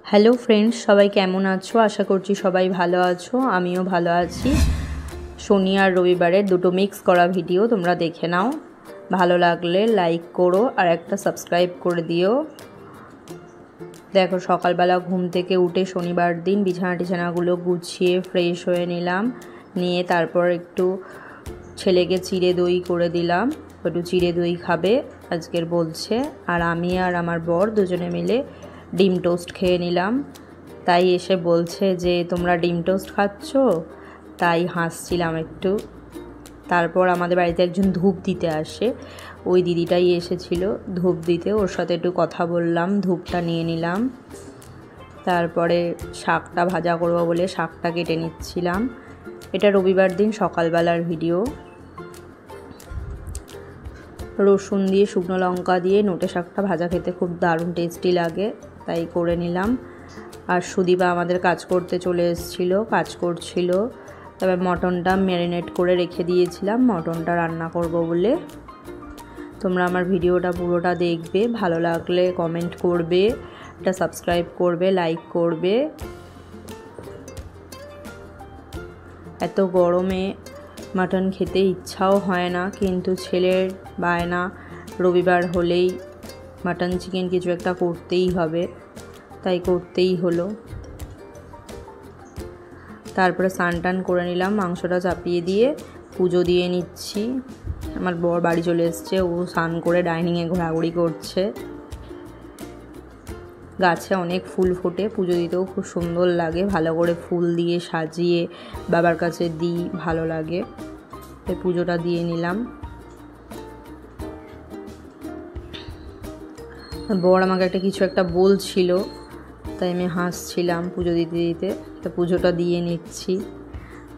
Hello friends, সবাই কেমন আছো? আশা করছি সবাই ভালো আছো। আমিও ভালো আছি। শনি আর রবিবারের দুটো মিক্স করা ভিডিও তোমরা দেখে নাও। ভালো লাগলে লাইক করো আর একটা সাবস্ক্রাইব করে দিও। দেখো, সকালবেলা ঘুম থেকে উঠে শনিবার দিন বিছানাগুলো গুছিয়ে ফ্রেশ হয়ে নিলাম। নিয়ে তারপর একটু ছেলেকে চিড়ে দই করে দিলাম। একটু চিড়ে দই খাবে আজকের বলছে। আর আমি আর আমার বর দুজনে মিলে ডিম টোস্ট খেয়ে নিলাম। তাই এসে বলছে যে তোমরা ডিম টোস্ট খাচ্ছ, তাই হাসছিলাম একটু। তারপর আমাদের বাড়িতে একজন ধূপ দিতে আসে, ওই দিদিটাই এসেছিল ধূপ দিতে। ওর সাথে একটু কথা বললাম, ধূপটা নিয়ে নিলাম। তারপরে শাকটা ভাজা করবো বলে শাকটা কেটে নিচ্ছিলাম। এটা রবিবার দিন সকালবেলার ভিডিও। রসুন দিয়ে শুকনো লঙ্কা দিয়ে নোটে শাকটা ভাজা খেতে খুব দারুণ টেস্টি লাগে, তাই করে নিলাম। আর সুদীপা আমাদের কাজ করতে চলে এসেছিলো, কাজ করছিল। তবে মটনটা ম্যারিনেট করে রেখে দিয়েছিলাম মটনটা রান্না করব বলে। তোমরা আমার ভিডিওটা পুরোটা দেখবে, ভালো লাগলে কমেন্ট করবে, একটা সাবস্ক্রাইব করবে, লাইক করবে। এত গরমে মাটন খেতে ইচ্ছাও হয় না, কিন্তু ছেলের বায়না রবিবার হলেই মাটন চিকেন কিছু একটা করতেই হবে, তাই করতেই হলো। তারপরে স্নান টান করে নিলাম, মাংসটা চাপিয়ে দিয়ে পুজো দিয়ে নিচ্ছি। আমার বর বাড়ি চলে এসছে, ও স্নান করে ডাইনিংয়ে ঘোরাঘুরি করছে। গাছে অনেক ফুল ফোটে, পুজো দিতেও খুব সুন্দর লাগে। ভালো করে ফুল দিয়ে সাজিয়ে বাবার কাছে দিই, ভালো লাগে। তাই পুজোটা দিয়ে নিলাম। বর আমাকে একটা কিছু একটা বলছিল, তাই আমি হাসছিলাম পুজো দিতে দিতে। তো পুজোটা দিয়ে নিচ্ছি,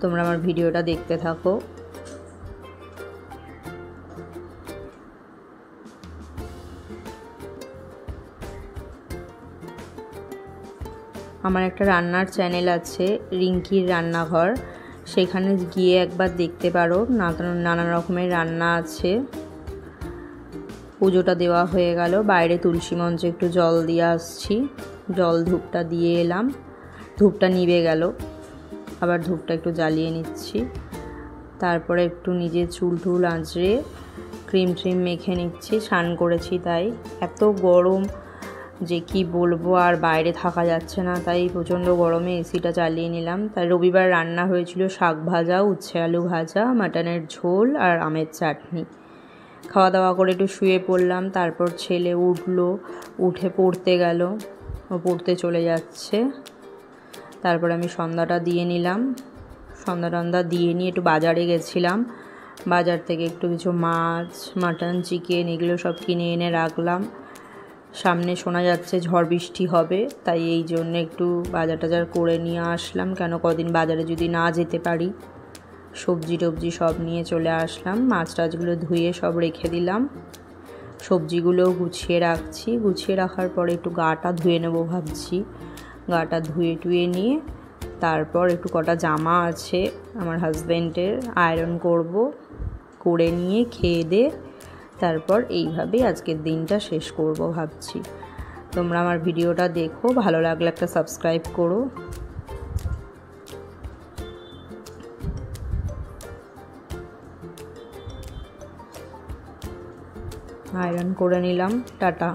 তোমরা আমার ভিডিওটা দেখতে থাকো। আমার একটা রান্নার চ্যানেল আছে, রিঙ্কির রান্নাঘর, সেখানে গিয়ে একবার দেখতে পারো। নানা রকমের রান্না আছে। পুজোটা দেওয়া হয়ে গেল, বাইরে তুলসী মঞ্চে একটু জল দিয়ে আসছি। জল ধূপটা দিয়ে এলাম, ধূপটা নিভে গেল, আবার ধূপটা একটু জ্বালিয়ে নিচ্ছি। তারপরে একটু নিজের চুল টুল আঁচড়ে ক্রিম ট্রিম মেখে নিচ্ছি, স্নান করেছি তাই। এত গরম যে কি বলবো, আর বাইরে থাকা যাচ্ছে না, তাই প্রচণ্ড গরমে এসিটা চালিয়ে নিলাম। তাই রবিবার রান্না হয়েছিল শাক ভাজা, উচ্ছে আলু ভাজা, মাটনের ঝোল আর আমের চাটনি। খাওয়া দাওয়া করে একটু শুয়ে পড়লাম। তারপর ছেলে উঠলো, উঠে পড়তে গেল, ও পড়তে চলে যাচ্ছে। তারপর আমি সন্ধ্যাটা দিয়ে নিলাম। সন্ধ্যা দিয়ে নিয়ে একটু বাজারে গেছিলাম। বাজার থেকে একটু কিছু মাছ, মাটন, চিকেন এগুলো সব কিনে এনে রাখলাম। সামনে শোনা যাচ্ছে ঝড় বৃষ্টি হবে, তাই এই জন্য একটু বাজার টাজার করে নিয়ে আসলাম। কেন কদিন বাজারে যদি না যেতে পারি। সবজি টবজি সব নিয়ে চলে আসলাম। মাছ টাছগুলো ধুয়ে সব রেখে দিলাম। সবজিগুলোও গুছিয়ে রাখছি। গুছিয়ে রাখার পরে একটু গাটা ধুয়ে নেবো ভাবছি। গাটা ধুয়ে টুয়ে নিয়ে তারপর একটু কটা জামা আছে আমার হাজব্যান্ডের, আয়রন করব। করে নিয়ে খেয়ে দে তারপর এইভাবেই আজকের দিনটা শেষ করব ভাবছি। তোমরা আমার ভিডিওটা দেখো, ভালো লাগলে একটা সাবস্ক্রাইব করো। আয়রন করে নিলাম, টাটা।